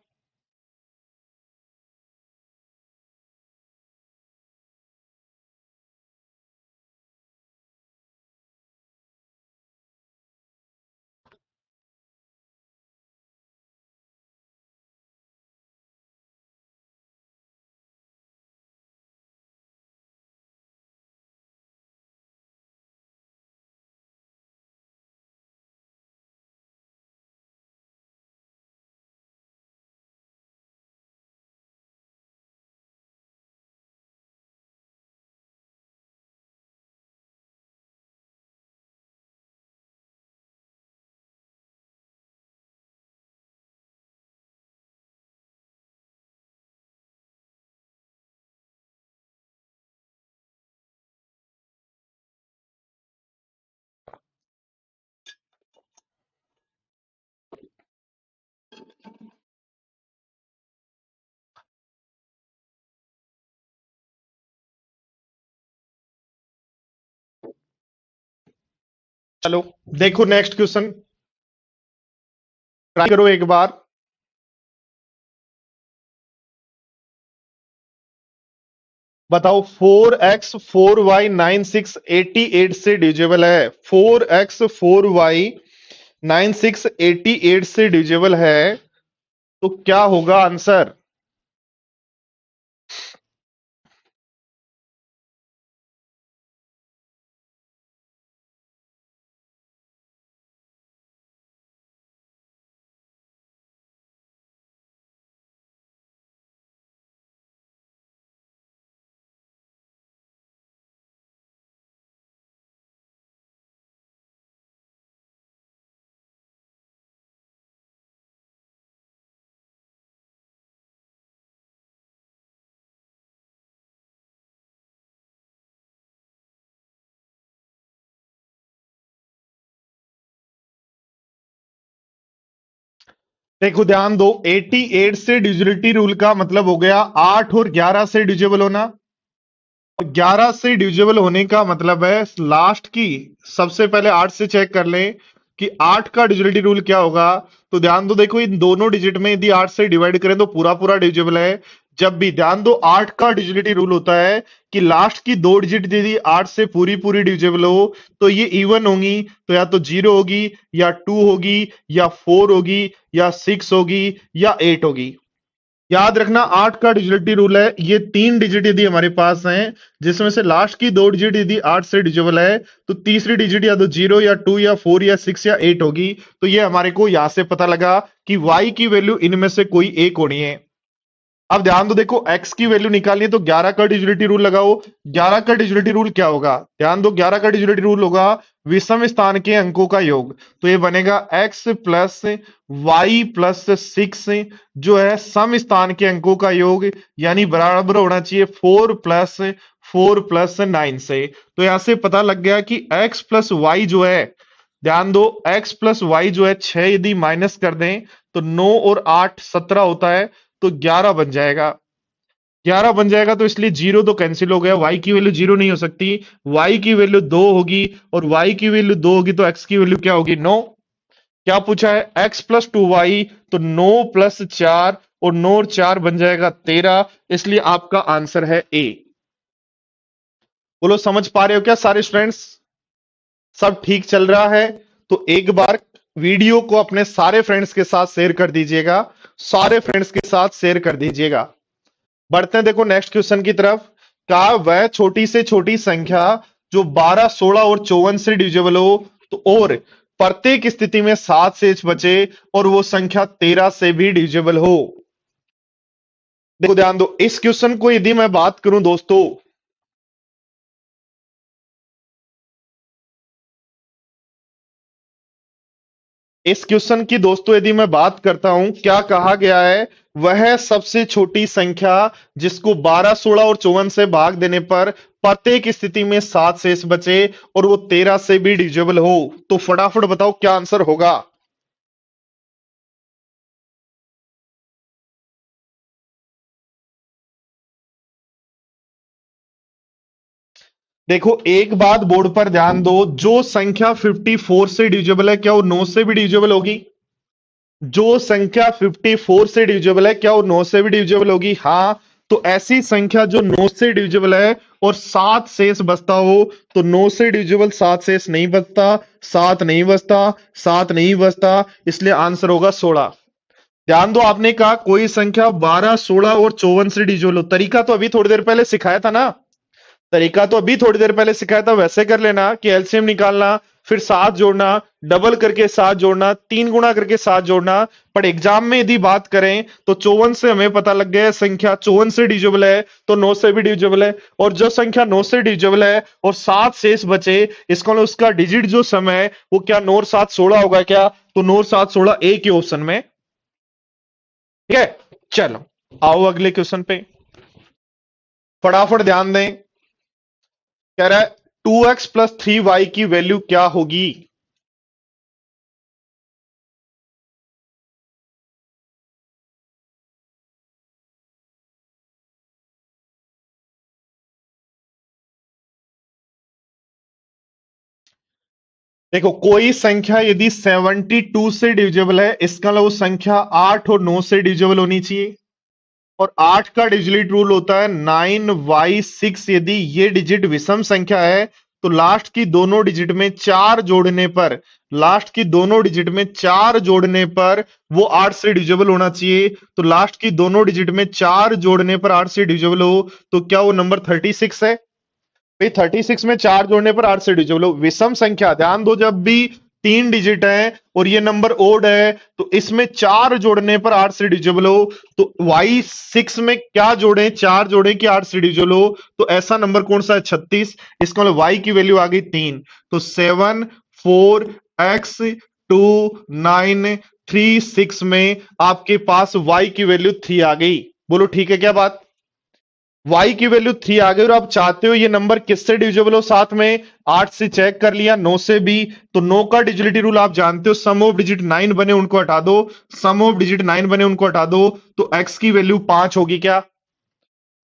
A: चलो देखो नेक्स्ट क्वेश्चन, ट्राई करो एक बार। बताओ 4x 4y 96 88 से डिविजिबल है, 4x 4y 96 88 से डिविजिबल है, तो क्या होगा आंसर। देखो ध्यान दो, 88 से डिविजिबिलिटी रूल का मतलब हो गया 8 और 11 से डिविजिबल होना। 11 से डिविजिबल होने का मतलब है लास्ट की, सबसे पहले 8 से चेक कर लें कि 8 का डिविजिबिलिटी रूल क्या होगा। तो ध्यान दो, देखो इन दोनों डिजिट में यदि 8 से डिवाइड करें तो पूरा पूरा डिविजिबल है। जब भी ध्यान दो, 8 का डिविजिबिलिटी रूल होता है कि लास्ट की दो डिजिट यदि 8 से पूरी पूरी डिविजिबल हो तो ये इवन होंगी, तो या तो 0 होगी, या 2 होगी, या 4 होगी, या 6 होगी, या 8 होगी। याद रखना 8 का डिजिटल रूल है, ये तीन डिजिट यदि हमारे पास हैं जिसमें से लास्ट की दो डिजिट यदि 8 से डिजिबल है, तो तीसरी डिजिट या तो 0 या 2 या 4 या 6 या 8 होगी। तो ये हमारे को यहां से पता लगा कि y की वैल्यू इनमें से कोई एक होनी है। अब ध्यान दो, देखो x की वैल्यू निकालनी है तो 11 का डिजिटल रूल लगाओ। 11 का डिजिटल रूल क्या होगा, ध्यान दो, 11 का डिजिटल रूल होगा विषम स्थान के अंकों का योग। तो ये बनेगा x प्लस वाई प्लस 6 जो है सम स्थान के अंकों का योग, यानी बराबर होना चाहिए 4 प्लस 9 से। तो यहां से पता लग गया कि x प्लस वाई जो है, ध्यान दो, x प्लस वाई जो है 6 यदि माइनस कर दें तो 9 और 8 17 होता है, तो 11 बन जाएगा। 11 बन जाएगा, तो इसलिए जीरो तो कैंसिल हो गया, y की वैल्यू जीरो नहीं हो सकती, y की वैल्यू 2 होगी, और y की वैल्यू 2 होगी तो x की वैल्यू क्या होगी, 9। क्या पूछा है, x प्लस 2y, तो 9 प्लस 4, और 9 और 4 बन जाएगा 13, इसलिए आपका आंसर है ए। बोलो समझ पा रहे हो क्या सारे स्टूडेंट्स? सब ठीक चल रहा है? तो एक बार वीडियो को अपने सारे फ्रेंड्स के साथ शेयर कर दीजिएगा, सारे फ्रेंड्स के साथ शेयर कर दीजिएगा। बढ़ते हैं देखो नेक्स्ट क्वेश्चन की तरफ। का वह छोटी से छोटी संख्या जो 12, 16 और 54 से डिविजिबल हो, तो और प्रत्येक स्थिति में 7 शेष बचे, और वो संख्या 13 से भी डिविजिबल हो। देखो ध्यान दो, इस क्वेश्चन को यदि मैं बात करूं दोस्तों, इस क्वेश्चन की दोस्तों यदि मैं बात करता हूं, क्या कहा गया है, वह सबसे छोटी संख्या जिसको 12, 16 और 54 से भाग देने पर प्रत्येक स्थिति में 7 शेष बचे, और वो 13 से भी डिविजिबल हो। तो फटाफट बताओ क्या आंसर होगा। देखो एक बात बोर्ड पर ध्यान दो, जो संख्या 54 से डिविजिबल है, क्या वो 9 से भी डिविजिबल होगी? जो संख्या 54 से डिविजिबल है, क्या वो 9 से भी डिविजिबल होगी? हाँ। तो ऐसी संख्या जो 9 से डिविजिबल है और 7 शेष बचता हो, तो 9 से डिविजिबल 7 शेष नहीं बचता, 7 नहीं बचता, 7 नहीं बचता, इसलिए आंसर होगा 16। ध्यान दो, आपने कहा कोई संख्या 12, 16 और 54 से डिविजिबल हो। तरीका तो अभी थोड़ी देर पहले सिखाया था ना, तरीका तो अभी थोड़ी देर पहले सिखाया था, वैसे कर लेना कि एलसीएम निकालना, फिर साथ जोड़ना, डबल करके साथ जोड़ना, 3 गुणा करके साथ जोड़ना। पर एग्जाम में यदि बात करें तो 54 से हमें पता लग गया है संख्या 54 से डिविजिबल है, तो 9 से भी डिविजिबल है। और जो संख्या 9 से डिविजिबल है और 7 शेष बचे, इसका मतलब उसका डिजिट जो समय है वो क्या 9 और 7 16 होगा क्या? तो 9 और 7 16 एक ही ऑप्शन में। ठीक है, चलो आओ अगले क्वेश्चन पे, फटाफट ध्यान दें। कह रहा है 2x प्लस 3y की वैल्यू क्या होगी? देखो कोई संख्या यदि 72 से डिविजिबल है, इसका मतलब वो संख्या 8 और 9 से डिविजिबल होनी चाहिए। और 8 का डिजिट रूल होता है 9y6। यदि ये डिजिट विषम संख्या है, तो लास्ट की दोनों डिजिट में 4 जोड़ने पर, लास्ट की दोनों डिजिट में 4 जोड़ने पर वो 8 से डिविजिबल होना चाहिए। तो लास्ट की दोनों डिजिट में 4 जोड़ने पर 8 से डिविजिबल हो, तो क्या वो नंबर 36 है? भाई 36 में 4 जोड़ने पर 8 से डिविजिबल हो। विषम संख्या ध्यान दो, जब भी 3 डिजिट है और ये नंबर ओड है, तो इसमें 4 जोड़ने पर 8 से डिविजिबल हो। तो y6 में क्या जोड़ें, 4 जोड़ें कि 8 से डिविजिबल हो, तो ऐसा नंबर कौन सा है, 36। इसका मतलब y की वैल्यू आ गई 3। तो 7 4 x 2 9 3 6 में आपके पास y की वैल्यू 3 आ गई। बोलो ठीक है क्या बात? y की वैल्यू 3 आ गई, और आप चाहते हो ये नंबर किससे डिविजिबल हो, साथ में 8 से चेक कर लिया, 9 से भी। तो 9 का डिजिलिटी रूल आप जानते हो, सम ऑफ डिजिट 9 बने उनको हटा दो, सम ऑफ डिजिट 9 बने उनको हटा दो, तो x की वैल्यू 5 होगी क्या?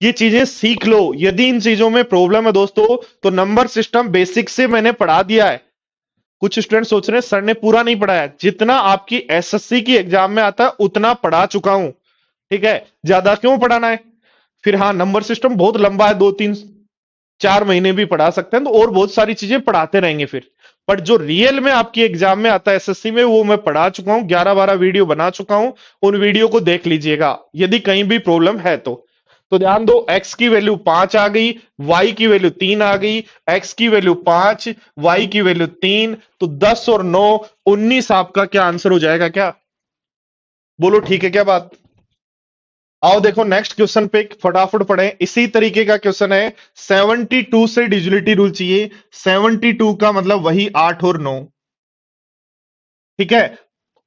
A: ये चीजें सीख लो, यदि इन चीजों में प्रॉब्लम है दोस्तों, तो नंबर सिस्टम बेसिक से मैंने पढ़ा दिया है। कुछ स्टूडेंट सोच रहे हैं सर ने पूरा नहीं पढ़ाया, जितना आपकी एसएससी की एग्जाम में आता है उतना पढ़ा चुका हूं। ठीक है, ज्यादा क्यों पढ़ाना है? फिर हाँ, नंबर सिस्टम बहुत लंबा है, 2 3 4 महीने भी पढ़ा सकते हैं, तो और बहुत सारी चीजें पढ़ाते रहेंगे फिर। बट जो रियल में आपकी एग्जाम में आता है एसएससी में, वो मैं पढ़ा चुका हूं, 11 12 वीडियो बना चुका हूं। उन वीडियो को देख लीजिएगा यदि कहीं भी प्रॉब्लम है तो ध्यान दो, x की वैल्यू 5 आ गई, y की वैल्यू 3 आ गई, x की वैल्यू 5, y की वैल्यू 3, तो 10 और 9 19 आपका क्या आंसर हो जाएगा क्या? बोलो ठीक है क्या बात? आओ देखो नेक्स्ट क्वेश्चन पे फटाफट पढ़े। इसी तरीके का क्वेश्चन है। 72 से डिजिलिटी रूल चाहिए। 72 का मतलब वही 8 और 9। ठीक है।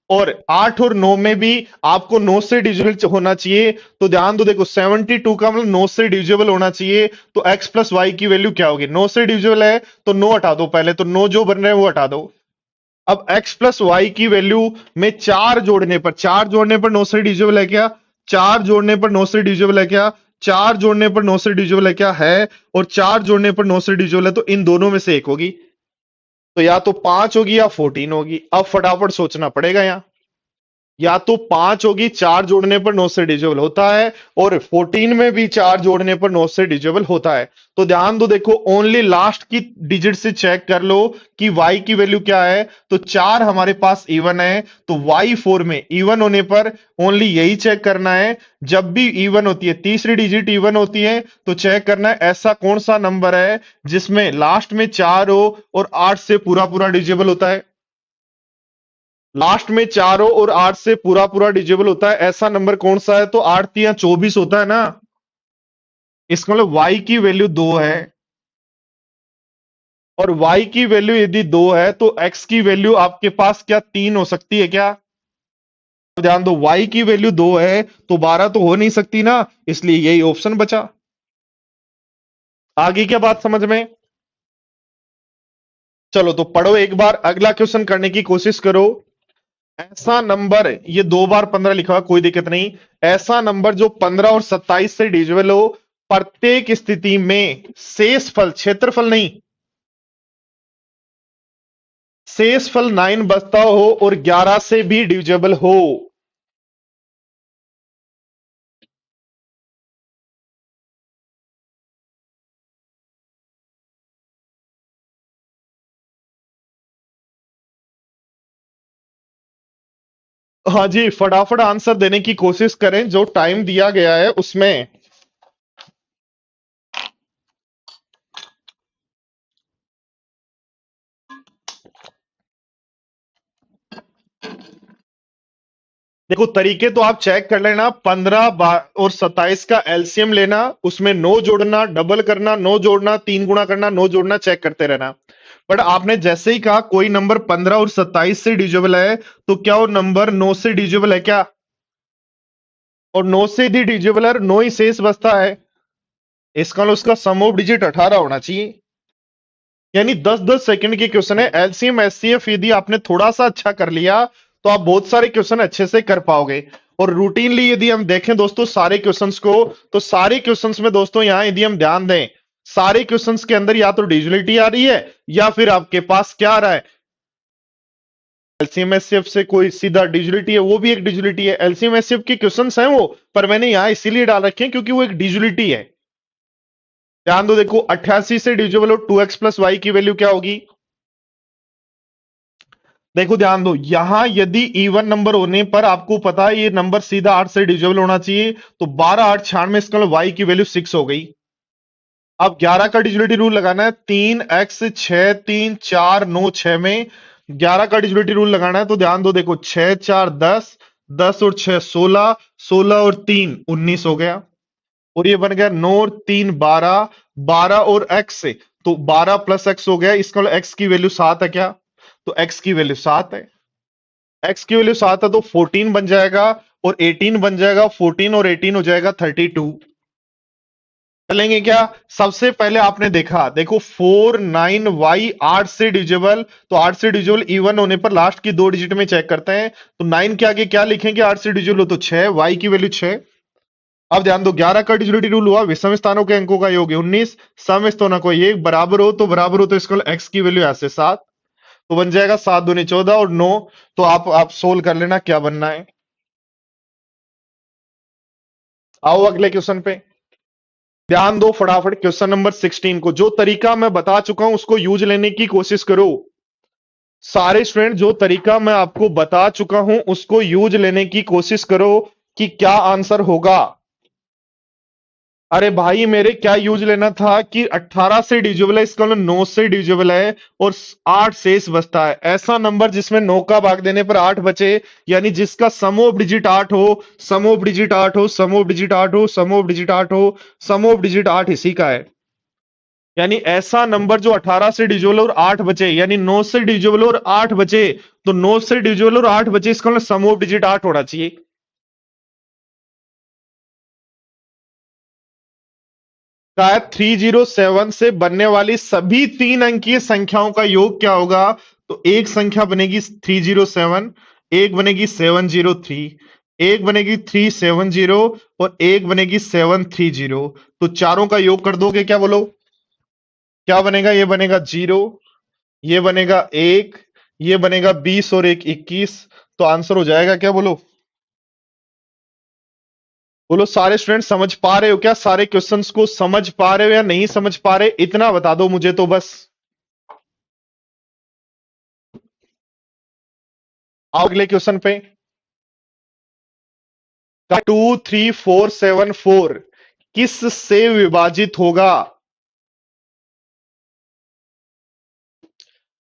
A: और 8 और 9 में भी आपको 9 से डिविजिबल होना चाहिए। तो ध्यान दो, देखो 72 का मतलब 9 से डिविजिबल होना चाहिए। तो x प्लस वाई की वैल्यू क्या होगी? 9 से डिविजिबल है तो 9 हटा दो पहले, तो 9 जो बन रहे हैं वो हटा दो। अब x प्लस वाई की वैल्यू में 4 जोड़ने पर, 4 जोड़ने पर 9 से डिविजिबल है क्या? 4 जोड़ने पर 9 से डिविजिबल है क्या? 4 जोड़ने पर 9 से डिविजिबल है क्या? है। और 4 जोड़ने पर 9 से डिविजिबल है, तो इन दोनों में से एक होगी। तो या तो 5 होगी या 14 होगी। अब फटाफट सोचना पड़ेगा यहां। या तो 5 होगी, 4 जोड़ने पर 9 से डिविजिबल होता है, और 14 में भी 4 जोड़ने पर 9 से डिविजिबल होता है। तो ध्यान दो, देखो ओनली लास्ट की डिजिट से चेक कर लो कि y की वैल्यू क्या है। तो 4 हमारे पास इवन है, तो y4 में इवन होने पर ओनली यही चेक करना है। जब भी इवन होती है, तीसरी डिजिट इवन होती है, तो चेक करना है ऐसा कौन सा नंबर है जिसमें लास्ट में 4 हो और 8 से पूरा पूरा डिविजिबल होता है। लास्ट में 4 हो और 8 से पूरा पूरा डिजिबल होता है, ऐसा नंबर कौन सा है? तो 8 3 24 होता है ना। इसका मतलब y की वैल्यू 2 है। और y की वैल्यू यदि 2 है तो x की वैल्यू आपके पास क्या 3 हो सकती है क्या? तो ध्यान दो, y की वैल्यू 2 है तो 12 तो हो नहीं सकती ना, इसलिए यही ऑप्शन बचा। आगे क्या बात समझ में? चलो तो पढ़ो एक बार, अगला क्वेश्चन करने की कोशिश करो। ऐसा नंबर, ये 2 बार 15 लिखा हुआ, कोई दिक्कत नहीं। ऐसा नंबर जो 15 और 27 से डिविजिबल हो, प्रत्येक स्थिति में शेषफल, क्षेत्रफल नहीं, शेषफल 9 बचता हो और 11 से भी डिविजिबल हो। हाँ जी, फटाफट आंसर देने की कोशिश करें जो टाइम दिया गया है उसमें। देखो तरीके तो आप चेक कर लेना। 15 और 27 का एलसीएम लेना, उसमें 9 जोड़ना, डबल करना, 9 जोड़ना, 3 गुणा करना, 9 जोड़ना, चेक करते रहना। बट आपने जैसे ही कहा कोई नंबर 15 और 27 से डिविजिबल है, तो क्या वो नंबर 9 से डिविजिबल है क्या? और 9 से यदि डिविजिबल है, 9 ही शेष बचता है। इसका मतलब उसका सम ऑफ डिजिट 18 होना चाहिए। यानी 10-10 सेकंड के क्वेश्चन है। एलसीएम एचसीएफ यदि आपने थोड़ा सा अच्छा कर लिया तो आप बहुत सारे क्वेश्चन अच्छे से कर पाओगे। और रूटीनली यदि हम देखें दोस्तों सारे क्वेश्चंस को, तो सारे क्वेश्चंस में दोस्तों यहां यदि हम ध्यान दें, सारे क्वेश्चंस के अंदर या तो डिविजिबिलिटी आ रही है या फिर आपके पास क्या आ रहा है, एलसीएम एचसीएफ से कोई सीधा डिविजिबिलिटी है, वो भी एक डिविजिबिलिटी है। एलसीएम एचसीएफ के क्वेश्चंस हैं वो, पर मैंने यहां इसीलिए डाल रखे हैं क्योंकि वो एक डिविजिबिलिटी है। ध्यान दो, देखो 88 से डिविजिबल हो 2x प्लस वाई की वैल्यू क्या होगी? देखो ध्यान दो, यहां यदि इवन नंबर होने पर आपको पता है ये नंबर सीधा 8 से डिविजिबल होना चाहिए, तो 12 8 96, इसका मतलब y की वैल्यू 6 हो गई। अब 11 का डिविजिबिलिटी रूल लगाना है। 3x 6 3 4 9 6 में 11 का डिविजिबिलिटी रूल लगाना है। तो ध्यान दो, देखो 6 4 10, 10 और 6 16, 16 और 3 19 हो गया। और ये बन गया 9 और 3 12, 12 और x से, तो 12 प्लस x हो गया। इसका मतलब x की वैल्यू 7 है क्या? तो x की वैल्यू 7 है। x की वैल्यू 7 है तो 14 बन जाएगा, और 18 बन जाएगा। 14 और 18 हो जाएगा 32। चलेंगे क्या? सबसे पहले आपने देखा, देखो 4 9 y 8 से डिविजिबल, तो 8 से डिविजिबल इवन होने पर लास्ट की 2 डिजिट में चेक करते हैं। तो 9 के आगे क्या लिखेंगे? 8 से डिविजिबल हो तो 6, y की वैल्यू 6। अब ध्यान दो, 11 का डिविजिबिलिटी रूल हुआ, विषम स्थानों के अंकों का योग है 19, सम स्थानों को एक बराबर हो तो बराबर हो, तो इसका x की वैल्यू ऐसे 7, तो बन जाएगा 7 दूनी 14 और 9। तो आप सोल्व कर लेना क्या बनना है। आओ अगले क्वेश्चन पे ध्यान दो फटाफट। क्वेश्चन नंबर 16 को, जो तरीका मैं बता चुका हूं उसको यूज लेने की कोशिश करो। सारे स्टूडेंट, जो तरीका मैं आपको बता चुका हूं उसको यूज लेने की कोशिश करो कि क्या आंसर होगा। अरे भाई मेरे क्या यूज लेना था कि 18 से डिविजिबल है, इसका मतलब 9 से डिविजिबल है और 8 शेष बचता है। ऐसा नंबर जिसमें 9 का भाग देने पर 8 बचे, यानी जिसका सम ऑफ डिजिट 8 हो, सम ऑफ डिजिट 8 हो, सम ऑफ डिजिट 8 हो, सम ऑफ डिजिट 8 हो, सम ऑफ डिजिट 8 इसी का है। यानी ऐसा नंबर जो 18 से डिविजिबल और 8 बचे, यानी 9 से डिविजिबल और 8 बचे, तो 9 से डिविजिबल और 8 बचे, इसका मतलब सम ऑफ डिजिट 8 होना चाहिए। शायद 307 से बनने वाली सभी 3 अंकीय संख्याओं का योग क्या होगा? तो एक संख्या बनेगी 307, एक बनेगी 703, एक बनेगी 370 और एक बनेगी 730। तो चारों का योग कर दोगे क्या, बोलो क्या बनेगा? ये बनेगा 0, ये बनेगा 1, ये बनेगा 20 और एक 21। तो आंसर हो जाएगा क्या, बोलो बोलो। सारे स्टूडेंट समझ पा रहे हो क्या? सारे क्वेश्चंस को समझ पा रहे हो या नहीं समझ पा रहे, इतना बता दो मुझे तो बस। आओ अगले क्वेश्चन पे। 23474 किस से विभाजित होगा?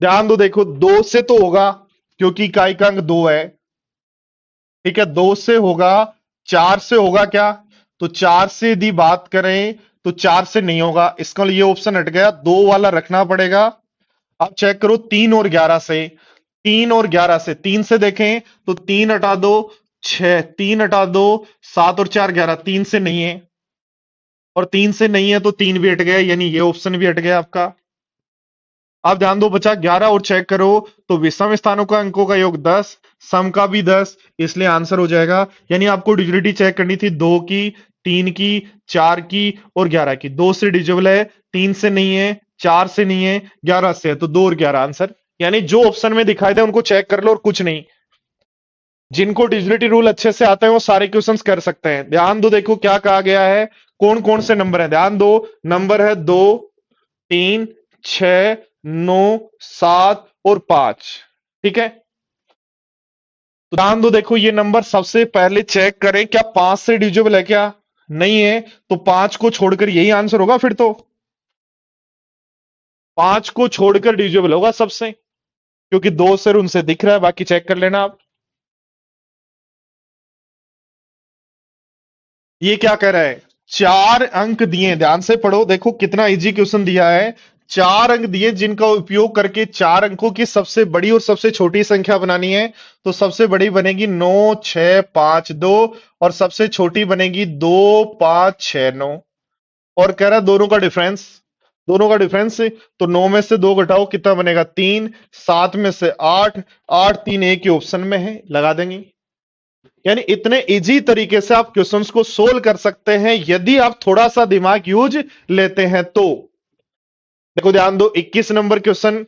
A: ध्यान दो, देखो 2 से तो होगा क्योंकि इकाई का अंक 2 है। ठीक है, 2 से होगा। 4 से होगा क्या? तो 4 से यदि बात करें तो 4 से नहीं होगा, इसका मतलब ये ऑप्शन हट गया, 2 वाला रखना पड़ेगा। अब चेक करो 3 और 11 से। 3 और 11 से, 3 से देखें तो 3 हटा दो 6, 3 हटा दो 7 और 4 11, 3 से नहीं है, और 3 से नहीं है तो 3 भी हट गया, यानी ये ऑप्शन भी हट गया आपका। अब ध्यान दो, बचा 11 और चेक करो तो विषम स्थानों का अंकों का योग 10, सम का भी 10, इसलिए आंसर हो जाएगा। यानी आपको डिजिबिलिटी चेक करनी थी 2 की, 3 की, 4 की और 11 की। 2 से डिजिबल है, 3 से नहीं है, 4 से नहीं है, 11 से है, तो 2 और 11 आंसर। यानी जो ऑप्शन में दिखाई दे उनको चेक कर लो और कुछ नहीं। जिनको डिजिबिलिटी रूल अच्छे से आते हैं वो सारे क्वेश्चंस कर सकते हैं। ध्यान दो, देखो क्या कहा गया है, कौन कौन से नंबर है, ध्यान दो। नंबर है 2, 3, 6, 9, 7 और 5। ठीक है, तो ध्यान दो, देखो ये नंबर सबसे पहले चेक करें क्या 5 से डिविजिबल है क्या? नहीं है, तो 5 को छोड़कर यही आंसर होगा फिर तो। 5 को छोड़कर डिविजिबल होगा सबसे, क्योंकि 2 से उनसे दिख रहा है, बाकी चेक कर लेना आप। ये क्या कह रहा है? 4 अंक दिए, ध्यान से पढ़ो, देखो कितना इजी क्वेश्चन दिया है। 4 अंक दिए जिनका उपयोग करके 4 अंकों की सबसे बड़ी और सबसे छोटी संख्या बनानी है। तो सबसे बड़ी बनेगी 9 6 5 2 और सबसे छोटी बनेगी 2 5 6 9। और कह रहा है दोनों का डिफरेंस, दोनों का डिफरेंस। तो 9 में से 2 घटाओ कितना बनेगा? 3। 7 में से 8, 8 3 एक ही ऑप्शन में है, लगा देंगे। यानी इतने इजी तरीके से आप क्वेश्चंस को सोल्व कर सकते हैं यदि आप थोड़ा सा दिमाग यूज लेते हैं तो। देखो ध्यान दो, 21 नंबर क्वेश्चन,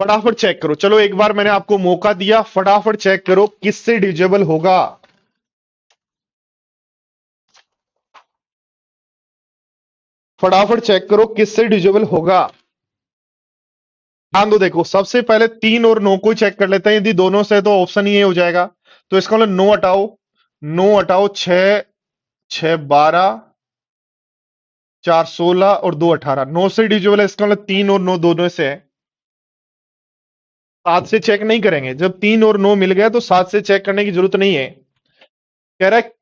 A: फटाफट चेक करो। चलो एक बार मैंने आपको मौका दिया, फटाफट चेक करो किससे डिविजिबल होगा। फटाफट चेक करो किससे डिविजिबल होगा। ध्यान दो, देखो सबसे पहले 3 और 9 को चेक कर लेते हैं, यदि दोनों से तो ऑप्शन ही ये हो जाएगा। तो इसका मतलब 9 हटाओ, 9 हटाओ 6, 6 12, 4 16 और 2 18। 9 से डिविजिबल है, इसका मतलब 3 और 9 दोनों से है। 7 से चेक नहीं करेंगे, जब 3 और 9 मिल गया तो 7 से चेक करने की जरूरत नहीं है। कह रहा है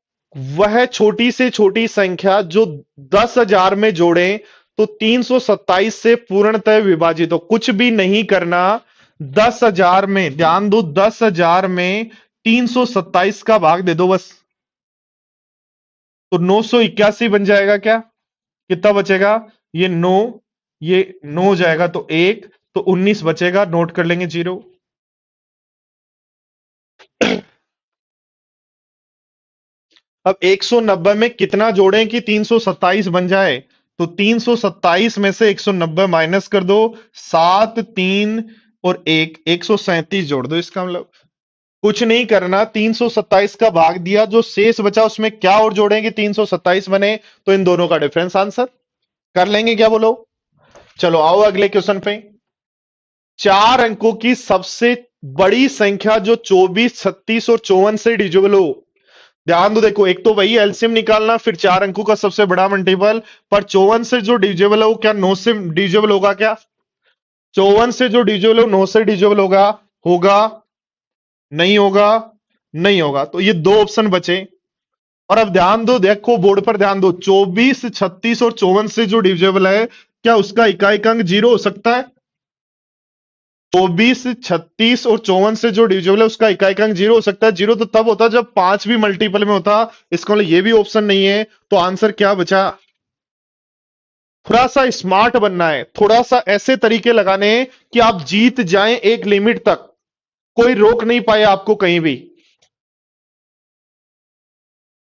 A: वह छोटी से छोटी संख्या जो 10,000 में जोड़े तो 327 से पूर्णतः विभाजित हो। कुछ भी नहीं करना, 10,000 में, ध्यान दो, 10,000 में 327 का भाग दे दो बस, तो 981 बन जाएगा क्या? कितना बचेगा? ये 9, ये 9 हो जाएगा तो 1, तो 19 बचेगा, नोट कर लेंगे 0। अब 190 में कितना जोड़ें कि 327 बन जाए? तो 327 में से 190 माइनस कर दो, 7 3 और 1, 137 जोड़ दो। इसका मतलब कुछ नहीं करना, 327 का भाग दिया, जो शेष बचा उसमें क्या और जोड़ेंगे 327 बने, तो इन दोनों का डिफरेंस आंसर कर लेंगे क्या, बोलो। चलो आओ अगले क्वेश्चन पे। 4 अंकों की सबसे बड़ी संख्या जो 24 36 और 54 से डिविजिबल हो, ध्यान दो, देखो एक तो वही एलसीएम निकालना, फिर 4 अंकों का सबसे बड़ा मल्टीपल। पर 54 से जो डिविजिबल है वो क्या 9 से डिविजिबल होगा क्या? 54 से जो डिविजिबल है 9 से डिविजिबल होगा? होगा? नहीं होगा? नहीं होगा। तो ये दो ऑप्शन बचे। और अब ध्यान दो, देखो बोर्ड पर ध्यान दो, 24, 36 और 54 से जो डिविजिबल है, क्या उसका इकाई अंक 0 हो सकता है? 24, 36 और 54 से जो डिविजिबल है उसका इकाई अंक 0 हो सकता है? 0 तो तब होता जब 5 भी मल्टीपल में होता। इसका मतलब ये भी ऑप्शन नहीं है। तो आंसर क्या बचा? थोड़ा सा स्मार्ट बनना है, थोड़ा सा ऐसे तरीके लगाने हैं कि आप जीत जाएं एक लिमिट तक, कोई रोक नहीं पाए आपको कहीं भी।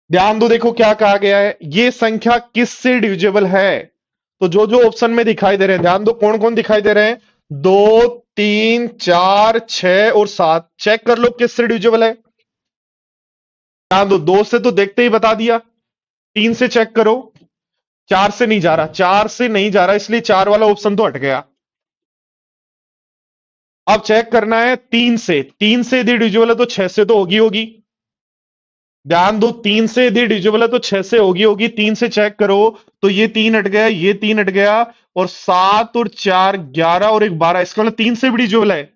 A: ध्यान दो, देखो क्या कहा गया है, ये संख्या किससे डिविजिबल है? तो जो जो ऑप्शन में दिखाई दे रहे हैं, ध्यान दो कौन कौन दिखाई दे रहे हैं। 2, 3, 4, 6 और 7। चेक कर लो किससे डिविजिबल है। ध्यान दो, 2 से तो देखते ही बता दिया। 3 से चेक करो। 4 से नहीं जा रहा, 4 से नहीं जा रहा, इसलिए 4 वाला ऑप्शन तो हट गया। अब चेक करना है 3 से। 3 से यदि डिविजिबल है तो 6 से तो होगी होगी। ध्यान दो, 3 से यदि डिविजिबल है तो 6 से होगी होगी। 3 से चेक करो तो ये 3 हट गया, ये 3 हट गया, और 7 और 4 11 और 1 12। इसका मतलब 3 से भी डिविजिबल है,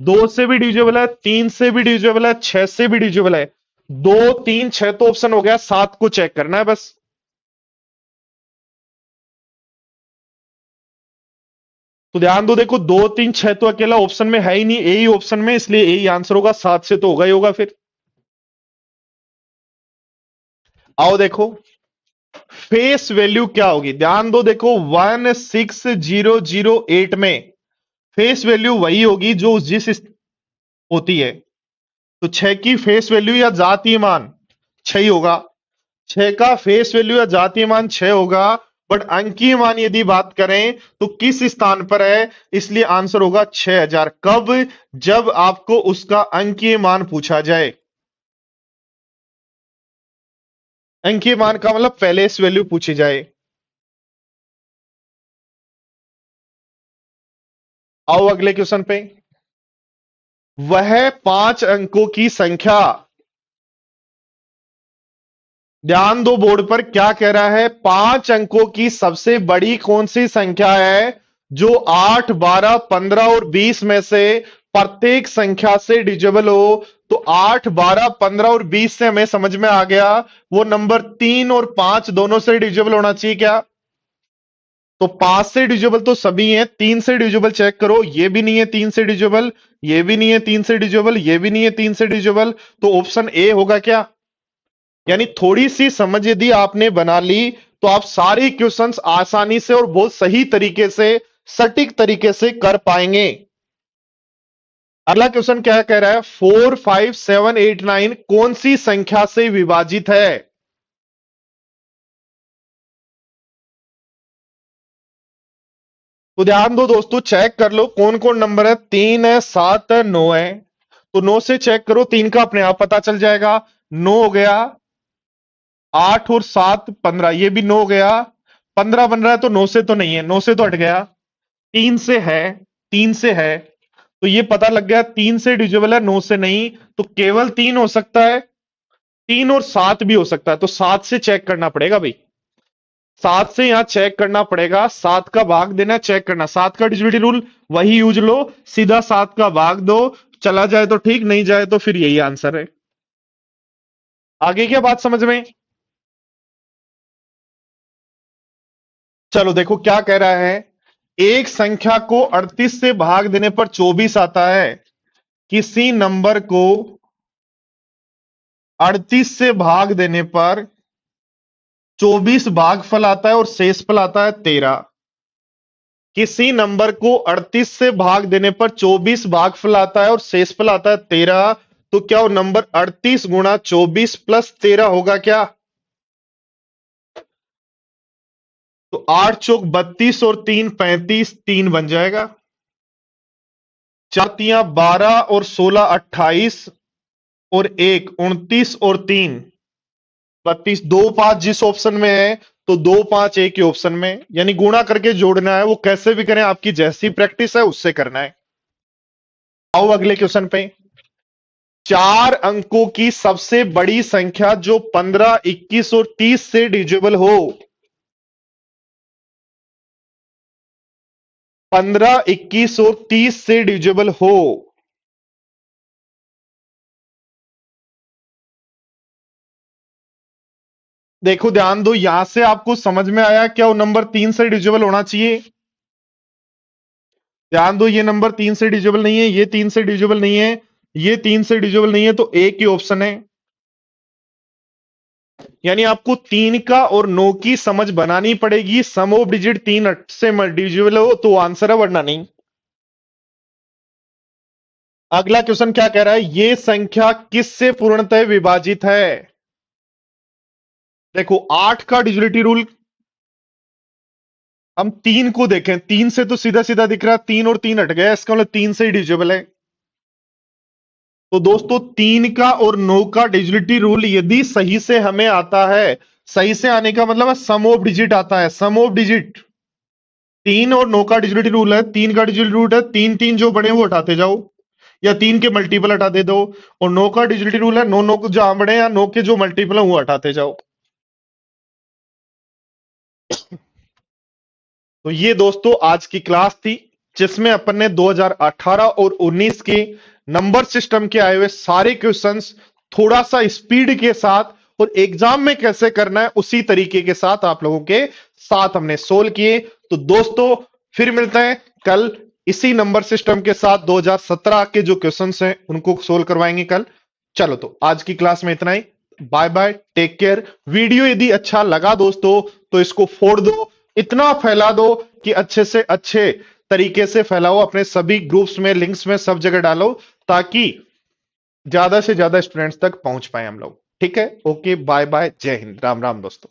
A: 2 से भी डिविजिबल है, 3 से भी डिविजिबल है, 6 से भी डिविजिबल है। 2, 3, 6 तो ऑप्शन हो गया, 7 को चेक करना है बस। तो ध्यान दो, देखो 2, 3, 6 तो अकेला ऑप्शन में है ही नहीं, ए ही ऑप्शन में, इसलिए ए ही आंसर होगा। 7 से तो होगा ही होगा फिर। आओ देखो फेस वैल्यू क्या होगी। ध्यान दो, देखो 16008 में फेस वैल्यू वही होगी जो होती है। तो 6 की फेस वैल्यू या जातीय मान 6 ही होगा। 6 का फेस वैल्यू या जातीय मान 6 होगा। बट अंकीय मान यदि बात करें तो किस स्थान पर है, इसलिए आंसर होगा 6000। कब? जब आपको उसका अंकीय मान पूछा जाए। अंकीय मान का मतलब पहले इस वैल्यू पूछी जाए। आओ अगले क्वेश्चन पे। वह 5 अंकों की संख्या, ध्यान दो बोर्ड पर क्या कह रहा है, 5 अंकों की सबसे बड़ी कौन सी संख्या है जो 8, 12, 15 और 20 में से प्रत्येक संख्या से डिविजिबल हो? तो 8, 12, 15 और 20 से हमें समझ में आ गया वो नंबर 3 और 5 दोनों से डिविजिबल होना चाहिए क्या? तो 5 से डिविजिबल तो सभी हैं, 3 से डिविजिबल चेक करो, ये भी नहीं है 3 से डिविजिबल, ये भी नहीं है 3 से डिविजिबल, ये भी नहीं है 3 से डिविजिबल। तो ऑप्शन ए होगा क्या? यानी थोड़ी सी समझ यदि आपने बना ली तो आप सारे क्वेश्चंस आसानी से और बहुत सही तरीके से, सटीक तरीके से कर पाएंगे। अगला क्वेश्चन क्या कह रहा है, 4, 5, 7, 8, 9 कौन सी संख्या से विभाजित है? तो ध्यान दो दोस्तों, चेक कर लो कौन कौन नंबर है। 3 है, 7 है, 9 है। तो 9 से चेक करो, 3 का अपने आप पता चल जाएगा। 9 हो गया। 8 और 7 15, ये भी 9 हो गया। 15 बन रहा है तो 9 से तो नहीं है, 9 से तो हट गया। 3 से है, 3 से है। तो ये पता लग गया 3 से डिविजिबल है, 9 से नहीं। तो केवल 3 हो सकता है। 3 और 7 भी हो सकता है, तो 7 से चेक करना पड़ेगा भाई। 7 से यहां चेक करना पड़ेगा, 7 का भाग देना, चेक करना। 7 का डिविजिबिलिटी रूल वही यूज लो, सीधा 7 का भाग दो। चला जाए तो ठीक, नहीं जाए तो फिर यही आंसर है। आगे क्या बात समझ में? चलो देखो क्या कह रहा है, एक संख्या को 38 से भाग देने पर 24 आता है। किसी नंबर को 38 से भाग देने पर 24 भागफल आता है और शेषफल आता है 13। किसी नंबर को 38 से भाग देने पर 24 भागफल आता है और शेषफल आता है 13। तो क्या वो नंबर 38 गुणा 24 प्लस 13 होगा क्या? तो 8 चौक 32 और 3 35, 3 बन जाएगा। 4 12 और 16 28 और 1 29 और 3 32। 2 5 जिस ऑप्शन में है तो 2 5 एक ही ऑप्शन में, यानी गुणा करके जोड़ना है। वो कैसे भी करें, आपकी जैसी प्रैक्टिस है उससे करना है। आओ अगले क्वेश्चन पे। 4 अंकों की सबसे बड़ी संख्या जो 15, 21 और 30 से डिविजिबल हो। 15, 21 और 30 से डिविजिबल हो। देखो ध्यान दो, यहां से आपको समझ में आया क्या वो नंबर 3 से डिविजिबल होना चाहिए। ध्यान दो, ये नंबर 3 से डिविजिबल नहीं है, ये 3 से डिविजिबल नहीं है, ये 3 से डिविजिबल नहीं है, तो एक ही ऑप्शन है। यानी आपको 3 का और 9 की समझ बनानी पड़ेगी। सम ऑफ डिजिट 3 से डिविजिबल हो तो आंसर है, वरना नहीं। अगला क्वेश्चन क्या कह रहा है, ये संख्या किससे पूर्णतः विभाजित है। देखो 8 का डिजिटलिटी रूल, हम 3 को देखें, 3 से तो सीधा सीधा दिख रहा है, 3 और 3 हट गया, इसका मतलब 3 से ही डिविजिबल है। तो दोस्तों 3 का और 9 का डिजिटलिटी रूल यदि सही से हमें आता है, सही से आने का मतलब है सम ऑफ डिजिट आता है, सम ऑफ डिजिट। 3 और 9 का डिजिटलिटी रूल है, 3 का डिजिटलिटी रूल है, 3 3 जो बड़े वो हटाते जाओ, या 3 के मल्टीपल हटा दे दो। और 9 का डिजिटलिटी रूल है, 9 9 को जहां बड़े या 9 के जो मल्टीपल है वो हटाते जाओ। तो ये दोस्तों आज की क्लास थी, जिसमें अपन ने 2018 और 19 के नंबर सिस्टम के आए हुए सारे क्वेश्चंस थोड़ा सा स्पीड के साथ और एग्जाम में कैसे करना है उसी तरीके के साथ आप लोगों के साथ हमने सोल्व किए। तो दोस्तों फिर मिलते हैं कल इसी नंबर सिस्टम के साथ। 2017 के जो क्वेश्चंस हैं उनको सोल्व करवाएंगे कल। चलो तो आज की क्लास में इतना ही। Bye bye, take care. Video यदि अच्छा लगा दोस्तों तो इसको फोड़ दो, इतना फैला दो कि अच्छे से अच्छे तरीके से फैलाओ, अपने सभी ग्रुप्स में, लिंक्स में, सब जगह डालो, ताकि ज्यादा से ज्यादा स्टूडेंट्स तक पहुंच पाए हम लोग। ठीक है, ओके, बाय बाय, जय हिंद, राम राम दोस्तों।